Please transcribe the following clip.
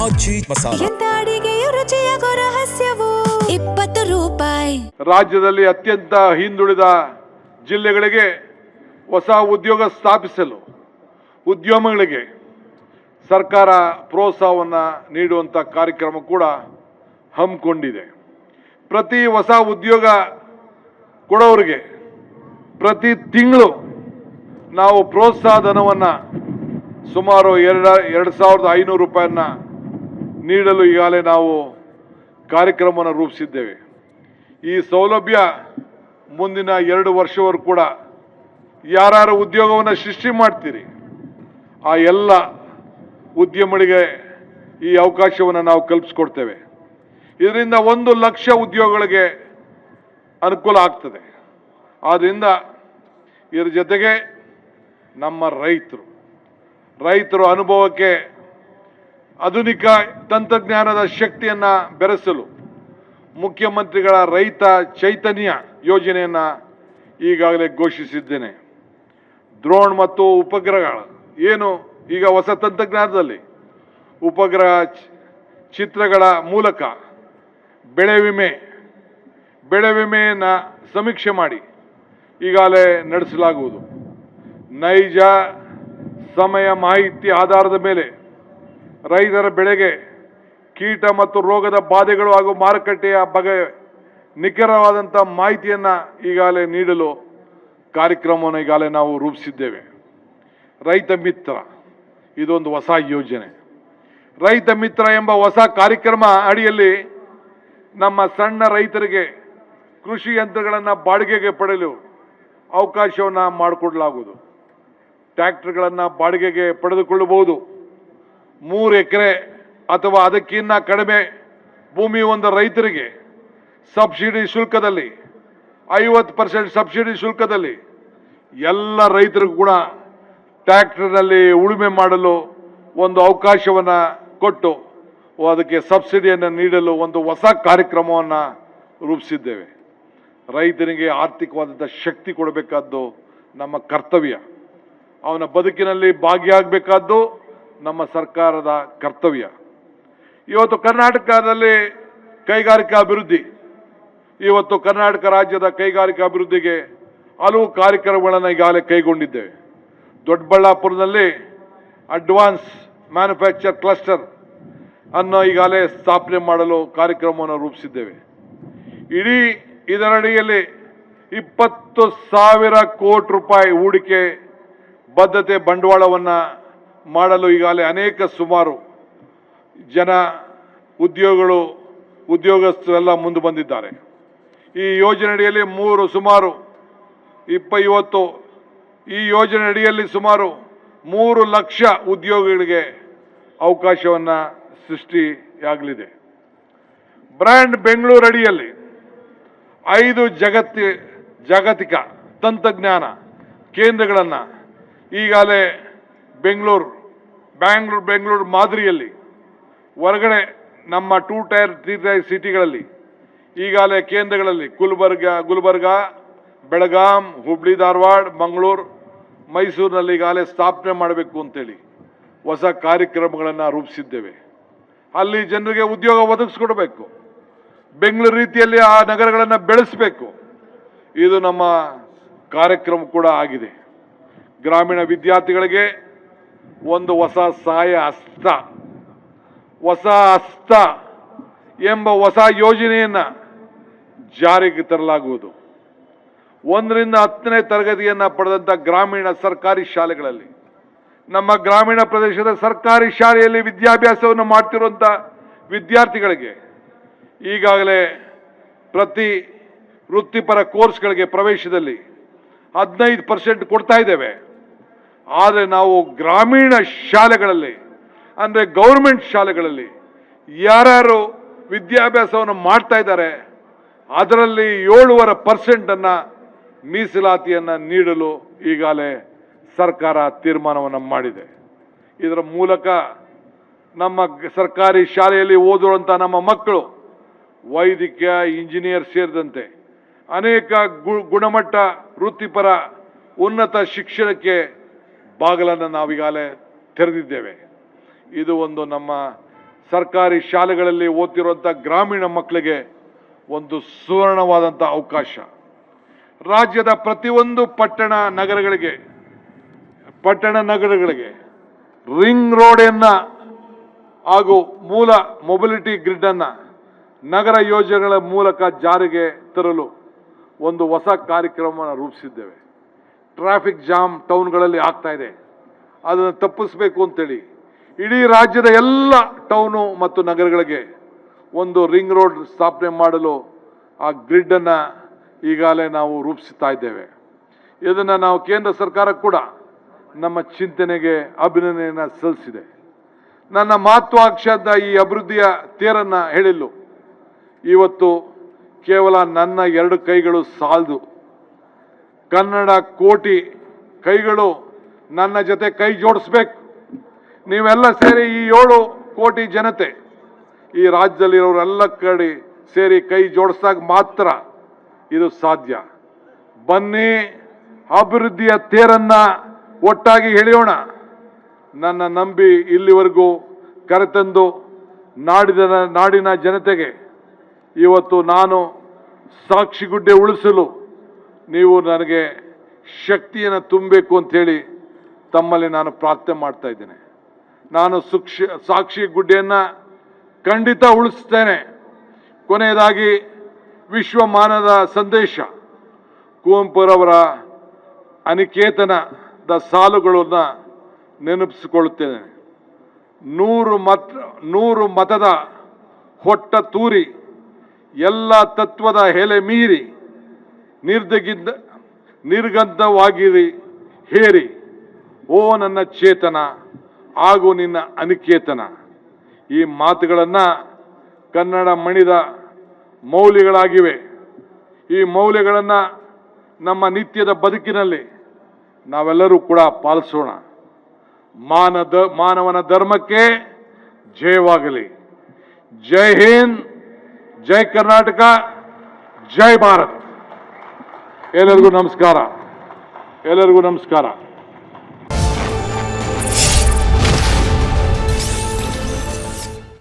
ಆಚಿ ಮಸಾಲ. ಎಂತ ಅಡಿಗೆಯ ರುಚಿಯಾಗೋ ರಹಸ್ಯವು 20 ರೂಪಾಯಿ. ರಾಜ್ಯದಲ್ಲಿ ಅತ್ಯಂತ ಹಿಂದುಳಿದ ಜಿಲ್ಲೆಗಳಿಗೆ ಹೊಸ ಉದ್ಯೋಗ ಸ್ಥಾಪಿಸಲು ಉದ್ಯಮಗಳಿಗೆ ಸರ್ಕಾರ ಪ್ರೋತ್ಸಾಹವನ್ನು ನೀಡುವಂಥ ಕಾರ್ಯಕ್ರಮ ಕೂಡ ಹಮ್ಮಿಕೊಂಡಿದೆ. ಪ್ರತಿ ಹೊಸ ಉದ್ಯೋಗ ಕೊಡೋರಿಗೆ ಪ್ರತಿ ತಿಂಗಳು ನಾವು ಪ್ರೋತ್ಸಾಹ ಧನವನ್ನು ಸುಮಾರು 2,500 ರೂಪಾಯಿಯನ್ನು ನೀಡಲು ಈಗಾಗಲೇ ನಾವು ಕಾರ್ಯಕ್ರಮವನ್ನು ರೂಪಿಸಿದ್ದೇವೆ. ಈ ಸೌಲಭ್ಯ ಮುಂದಿನ 2 ವರ್ಷವರೆಗೂ ಕೂಡ ಯಾರು ಉದ್ಯೋಗವನ್ನು ಸೃಷ್ಟಿ ಮಾಡ್ತೀರಿ ಆ ಎಲ್ಲ ಉದ್ಯಮಗಳಿಗೆ ಈ ಅವಕಾಶವನ್ನು ನಾವು ಕಲ್ಪಿಸ್ಕೊಡ್ತೇವೆ. ಇದರಿಂದ 1 ಲಕ್ಷ ಉದ್ಯೋಗಗಳಿಗೆ ಅನುಕೂಲ ಆಗ್ತದೆ. ಆದ್ದರಿಂದ ಇದರ ಜೊತೆಗೆ ನಮ್ಮ ರೈತರ ಅನುಭವಕ್ಕೆ ಆಧುನಿಕ ತಂತ್ರಜ್ಞಾನದ ಶಕ್ತಿಯನ್ನು ಬೆರೆಸಲು ಮುಖ್ಯಮಂತ್ರಿಗಳ ರೈತ ಚೈತನ್ಯ ಯೋಜನೆಯನ್ನು ಈಗಾಗಲೇ ಘೋಷಿಸಿದ್ದೇನೆ. ಡ್ರೋನ್ ಮತ್ತು ಉಪಗ್ರಹಗಳ ಏನು ಈಗ ಹೊಸ ತಂತ್ರಜ್ಞಾನದಲ್ಲಿ ಉಪಗ್ರಹ ಚಿತ್ರಗಳ ಮೂಲಕ ಬೆಳೆ ವಿಮೆಯನ್ನು ಸಮೀಕ್ಷೆ ಮಾಡಿ ಈಗಾಗಲೇ ನಡೆಸಲಾಗುವುದು. ನೈಜ ಸಮಯ ಮಾಹಿತಿ ಆಧಾರದ ಮೇಲೆ ರೈತರ ಬೆಳೆಗೆ ಕೀಟ ಮತ್ತು ರೋಗದ ಬಾಧೆಗಳು ಹಾಗೂ ಮಾರುಕಟ್ಟೆಯ ಬಗ್ಗೆ ನಿಖರವಾದಂಥ ಮಾಹಿತಿಯನ್ನು ಈಗಾಗಲೇ ನೀಡಲು ಕಾರ್ಯಕ್ರಮವನ್ನು ಈಗಾಗಲೇ ನಾವು ರೂಪಿಸಿದ್ದೇವೆ. ರೈತ ಮಿತ್ರ ಇದೊಂದು ಹೊಸ ಯೋಜನೆ. ರೈತ ಮಿತ್ರ ಎಂಬ ಹೊಸ ಕಾರ್ಯಕ್ರಮ ಅಡಿಯಲ್ಲಿ ನಮ್ಮ ಸಣ್ಣ ರೈತರಿಗೆ ಕೃಷಿ ಯಂತ್ರಗಳನ್ನು ಬಾಡಿಗೆಗೆ ಪಡೆಯಲು ಅವಕಾಶವನ್ನು ಮಾಡಿಕೊಡಲಾಗುವುದು. ಟ್ರ್ಯಾಕ್ಟರ್ಗಳನ್ನು ಬಾಡಿಗೆಗೆ ಪಡೆದುಕೊಳ್ಳಬಹುದು. 3 ಎಕರೆ ಅಥವಾ ಅದಕ್ಕಿಂತ ಕಡಿಮೆ ಭೂಮಿ ಒಂದು ರೈತರಿಗೆ ಸಬ್ಸಿಡಿ ಶುಲ್ಕದಲ್ಲಿ 50% ಸಬ್ಸಿಡಿ ಶುಲ್ಕದಲ್ಲಿ ಎಲ್ಲ ರೈತರಿಗೂ ಕೂಡ ಟ್ರ್ಯಾಕ್ಟರ್ನಲ್ಲಿ ಉಳುಮೆ ಮಾಡಲು ಒಂದು ಅವಕಾಶವನ್ನು ಕೊಟ್ಟು ಅದಕ್ಕೆ ಸಬ್ಸಿಡಿಯನ್ನು ನೀಡಲು ಒಂದು ಹೊಸ ಕಾರ್ಯಕ್ರಮವನ್ನು ರೂಪಿಸಿದ್ದೇವೆ. ರೈತನಿಗೆ ಆರ್ಥಿಕವಾದಂಥ ಶಕ್ತಿ ಕೊಡಬೇಕಾದ್ದು ನಮ್ಮ ಕರ್ತವ್ಯ. ಅವನ ಬದುಕಿನಲ್ಲಿ ಭಾಗಿಯಾಗಬೇಕಾದ್ದು ನಮ್ಮ ಸರ್ಕಾರದ ಕರ್ತವ್ಯ. ಇವತ್ತು ಕರ್ನಾಟಕದಲ್ಲಿ ಕೈಗಾರಿಕಾ ಅಭಿವೃದ್ಧಿ, ಇವತ್ತು ಕರ್ನಾಟಕ ರಾಜ್ಯದ ಕೈಗಾರಿಕಾ ಅಭಿವೃದ್ಧಿಗೆ ಹಲವು ಕಾರ್ಯಕ್ರಮಗಳನ್ನು ಈಗಾಗಲೇ ಕೈಗೊಂಡಿದ್ದೇವೆ. ದೊಡ್ಡಬಳ್ಳಾಪುರದಲ್ಲಿ ಅಡ್ವಾನ್ಸ್ ಮ್ಯಾನುಫ್ಯಾಕ್ಚರ್ ಕ್ಲಸ್ಟರ್ ಅನ್ನು ಈಗಾಗಲೇ ಸ್ಥಾಪನೆ ಮಾಡಲು ಕಾರ್ಯಕ್ರಮವನ್ನು ರೂಪಿಸಿದ್ದೇವೆ. ಇಡೀ ಇದರಡಿಯಲ್ಲಿ 20,000 ಕೋಟಿ ರೂಪಾಯಿ ಹೂಡಿಕೆ ಬದ್ಧತೆ ಬಂಡವಾಳವನ್ನು ಮಾಡಲು ಈಗಾಗಲೇ ಅನೇಕ ಸುಮಾರು ಜನ ಉದ್ಯೋಗಸ್ಥರೆಲ್ಲ ಮುಂದೆ ಬಂದಿದ್ದಾರೆ. ಈ ಯೋಜನೆಯಡಿಯಲ್ಲಿ ಈ ಯೋಜನೆಯಡಿಯಲ್ಲಿ ಸುಮಾರು 3 ಲಕ್ಷ ಉದ್ಯೋಗಿಗಳಿಗೆ ಅವಕಾಶವನ್ನು ಸೃಷ್ಟಿಯಾಗಲಿದೆ. ಬ್ರ್ಯಾಂಡ್ ಬೆಂಗಳೂರು ಅಡಿಯಲ್ಲಿ 5 ಜಾಗತಿಕ ತಂತ್ರಜ್ಞಾನ ಕೇಂದ್ರಗಳನ್ನು ಈಗಾಗಲೇ ಬೆಂಗಳೂರು ಮಾದರಿಯಲ್ಲಿ ಹೊರಗಡೆ ನಮ್ಮ 2 ಟೈರ್ 3 ಟೈರ್ ಸಿಟಿಗಳಲ್ಲಿ ಈಗಾಗಲೇ ಕೇಂದ್ರಗಳಲ್ಲಿ ಗುಲ್ಬರ್ಗ, ಬೆಳಗಾಂ, ಹುಬ್ಳಿ, ಧಾರವಾಡ, ಮಂಗಳೂರು, ಮೈಸೂರಿನಲ್ಲಿ ಈಗಾಗಲೇ ಸ್ಥಾಪನೆ ಮಾಡಬೇಕು ಅಂತೇಳಿ ಹೊಸ ಕಾರ್ಯಕ್ರಮಗಳನ್ನು ರೂಪಿಸಿದ್ದೇವೆ. ಅಲ್ಲಿ ಜನರಿಗೆ ಉದ್ಯೋಗ ಒದಗಿಸ್ಕೊಡ್ಬೇಕು. ಬೆಂಗಳೂರು ರೀತಿಯಲ್ಲಿ ಆ ನಗರಗಳನ್ನು ಬೆಳೆಸಬೇಕು. ಇದು ನಮ್ಮ ಕಾರ್ಯಕ್ರಮ ಕೂಡ ಆಗಿದೆ. ಗ್ರಾಮೀಣ ವಿದ್ಯಾರ್ಥಿಗಳಿಗೆ ಒಂದು ಹೊಸ ಸಹಾಯ ಹಸ್ತ ಎಂಬ ಹೊಸ ಯೋಜನೆಯನ್ನು ಜಾರಿಗೆ ತರಲಾಗುವುದು. 1ರಿಂದ 10ನೇ ತರಗತಿಯನ್ನು ಪಡೆದಂಥ ಗ್ರಾಮೀಣ ಸರ್ಕಾರಿ ಶಾಲೆಗಳಲ್ಲಿ, ನಮ್ಮ ಗ್ರಾಮೀಣ ಪ್ರದೇಶದ ಸರ್ಕಾರಿ ಶಾಲೆಯಲ್ಲಿ ವಿದ್ಯಾಭ್ಯಾಸವನ್ನು ಮಾಡ್ತಿರುವಂಥ ವಿದ್ಯಾರ್ಥಿಗಳಿಗೆ ಈಗಾಗಲೇ ಪ್ರತಿ ವೃತ್ತಿಪರ ಕೋರ್ಸ್ಗಳಿಗೆ ಪ್ರವೇಶದಲ್ಲಿ 15% ಕೊಡ್ತಾ ಇದ್ದೇವೆ. ಆದರೆ ನಾವು ಗ್ರಾಮೀಣ ಶಾಲೆಗಳಲ್ಲಿ ಅಂದರೆ ಗೌರ್ಮೆಂಟ್ ಶಾಲೆಗಳಲ್ಲಿ ಯಾರ್ಯಾರು ವಿದ್ಯಾಭ್ಯಾಸವನ್ನು ಮಾಡ್ತಾ ಇದ್ದಾರೆ ಅದರಲ್ಲಿ 7.5% ಮೀಸಲಾತಿಯನ್ನು ನೀಡಲು ಈಗಾಗಲೇ ಸರ್ಕಾರ ತೀರ್ಮಾನವನ್ನು ಮಾಡಿದೆ. ಇದರ ಮೂಲಕ ನಮ್ಮ ಸರ್ಕಾರಿ ಶಾಲೆಯಲ್ಲಿ ಓದುವಂಥ ನಮ್ಮ ಮಕ್ಕಳು ವೈದ್ಯಕೀಯ, ಇಂಜಿನಿಯರ್ ಸೇರಿದಂತೆ ಅನೇಕ ಗುಣಮಟ್ಟ ವೃತ್ತಿಪರ ಉನ್ನತ ಶಿಕ್ಷಣಕ್ಕೆ ಬಾಗಿಲನ್ನು ನಾವೀಗಾಗಲೇ ತೆರೆದಿದ್ದೇವೆ. ಇದು ಒಂದು ನಮ್ಮ ಸರ್ಕಾರಿ ಶಾಲೆಗಳಲ್ಲಿ ಓದ್ತಿರುವಂಥ ಗ್ರಾಮೀಣ ಮಕ್ಕಳಿಗೆ ಒಂದು ಸುವರ್ಣವಾದಂಥ ಅವಕಾಶ. ರಾಜ್ಯದ ಪ್ರತಿಯೊಂದು ಪಟ್ಟಣ ನಗರಗಳಿಗೆ ರಿಂಗ್ ರೋಡನ್ನು ಹಾಗೂ ಮೂಲ ಮೊಬಿಲಿಟಿ ಗ್ರಿಡ್ ಅನ್ನು ನಗರ ಯೋಜನೆಗಳ ಮೂಲಕ ಜಾರಿಗೆ ತರಲು ಒಂದು ಹೊಸ ಕಾರ್ಯಕ್ರಮವನ್ನು ರೂಪಿಸಿದ್ದೇವೆ. ಟ್ರಾಫಿಕ್ ಜಾಮ್ ಟೌನ್ಗಳಲ್ಲಿ ಆಗ್ತಾ ಇದೆ, ಅದನ್ನು ತಪ್ಪಿಸಬೇಕು ಅಂತೇಳಿ ಇಡೀ ರಾಜ್ಯದ ಎಲ್ಲ ಟೌನು ಮತ್ತು ನಗರಗಳಿಗೆ ಒಂದು ರಿಂಗ್ ರೋಡ್ ಸ್ಥಾಪನೆ ಮಾಡಲು ಆ ಗ್ರಿಡ್ಡನ್ನು ಈಗಾಗಲೇ ನಾವು ರೂಪಿಸ್ತಾ ಇದ್ದೇವೆ. ಇದನ್ನು ನಾವು ಕೇಂದ್ರ ಸರ್ಕಾರ ಕೂಡ ನಮ್ಮ ಚಿಂತನೆಗೆ ಅಭಿನಂದನೆಯನ್ನು ಸಲ್ಲಿಸಿದೆ. ನನ್ನ ಮಹತ್ವಾಕಾಂಕ್ಷದ ಈ ಅಭಿವೃದ್ಧಿಯ ತೇರನ್ನು ಹೇಳಿಲ್ಲ. ಇವತ್ತು ಕೇವಲ ನನ್ನ 2 ಕೈಗಳು ಸಾಲದು, ಕನ್ನಡ ಕೋಟಿ ಕೈಗಳು ನನ್ನ ಜೊತೆ ಕೈ ಜೋಡಿಸ್ಬೇಕು. ನೀವೆಲ್ಲ ಸೇರಿ ಈ 7 ಕೋಟಿ ಜನತೆ ಈ ರಾಜ್ಯದಲ್ಲಿರೋರೆಲ್ಲ ಕಡೆ ಸೇರಿ ಕೈ ಜೋಡಿಸಿದಾಗ ಮಾತ್ರ ಇದು ಸಾಧ್ಯ. ಬನ್ನಿ, ಅಭಿವೃದ್ಧಿಯ ತೇರನ್ನ ಒಟ್ಟಾಗಿ ಎಳೆಯೋಣ. ನನ್ನ ನಂಬಿ ಇಲ್ಲಿವರೆಗೂ ಕರೆತಂದು ನಾಡಿನ ಜನತೆಗೆ ಇವತ್ತು ನಾನು ಸಾಕ್ಷಿಗುಡ್ಡೆ ಉಳಿಸಲು ನೀವು ನನಗೆ ಶಕ್ತಿಯನ್ನು ತುಂಬಬೇಕು ಅಂಥೇಳಿ ತಮ್ಮಲ್ಲಿ ನಾನು ಪ್ರಾರ್ಥನೆ ಮಾಡ್ತಾ ಇದ್ದೇನೆ. ನಾನು ಸಾಕ್ಷಿ ಗುಡ್ಡೆಯನ್ನು ಖಂಡಿತ ಉಳಿಸ್ತೇನೆ. ಕೊನೆಯದಾಗಿ ವಿಶ್ವಮಾನದ ಸಂದೇಶ ಕುವೆಂಪುರವರ ಅನಿಕೇತನದ ಸಾಲುಗಳನ್ನು ನೆನಪಿಸಿಕೊಳ್ಳುತ್ತೇನೆ. 100 ಮತದ ಹೊಟ್ಟ ತೂರಿ ಎಲ್ಲ ತತ್ವದ ಹೆಲೆ ಮೀರಿ ನಿರ್ಗಂಧವಾಗಿರಿ ಹೇರಿ ಓ ನನ್ನ ಚೇತನ ಹಾಗೂ ನಿನ್ನ ಅನಿಕೇತನ. ಈ ಮಾತುಗಳನ್ನು ಕನ್ನಡ ಮಣಿದ ಮೌಲ್ಯಗಳಾಗಿವೆ. ಈ ಮೌಲ್ಯಗಳನ್ನು ನಮ್ಮ ನಿತ್ಯದ ಬದುಕಿನಲ್ಲಿ ನಾವೆಲ್ಲರೂ ಕೂಡ ಪಾಲಿಸೋಣ. ಮಾನವನ ಧರ್ಮಕ್ಕೆ ಜಯವಾಗಲಿ. ಜೈ ಹಿಂದ್, ಜೈ ಕರ್ನಾಟಕ, ಜೈ ಭಾರತ್. ಎಲ್ಲರಿಗೂ ನಮಸ್ಕಾರ.